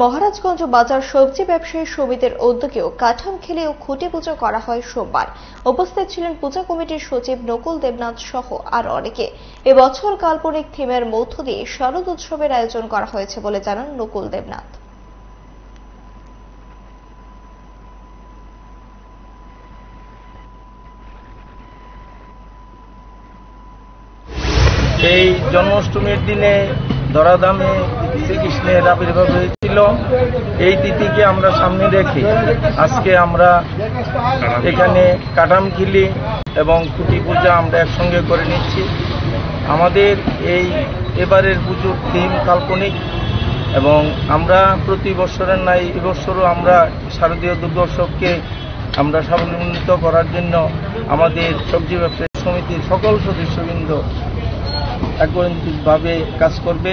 মহারাজগঞ্জ বাজার সবজি ব্যবসায়ী সমিতির উদ্যোগেও কাঠামখেলি ও খুঁটি পুজো করা হয় সোমবার। উপস্থিত ছিলেন পূজা কমিটির সচিব নকুল দেবনাথ সহ আরো অনেকে। এবছর কাল্পনিক থিমের মধ্য দিয়ে শারদ উৎসবের আয়োজন করা হয়েছে বলে জানান নকুল দেবনাথ। এই জন্মাষ্টমীর দিনে ধরাধামে শ্রীকৃষ্ণের আবির্ভাব হয়েছিল। এই তিথিকে আমরা সামনে রেখে আজকে আমরা এখানে কাঠামখেলি এবং খুঁটি পূজা আমরা একসঙ্গে করে নিচ্ছি। আমাদের এবারের পুজোর থিম কাল্পনিক এবং আমরা প্রতি বছরের নাই এবছরও আমরা শারদীয় দুর্গোৎসবকে আমরা সাফল্যমণ্ডিত করার জন্য আমাদের সবজি ব্যবসায়ী সমিতির সকল সদস্যবৃন্দ একত্রিতভাবে কাজ করবে।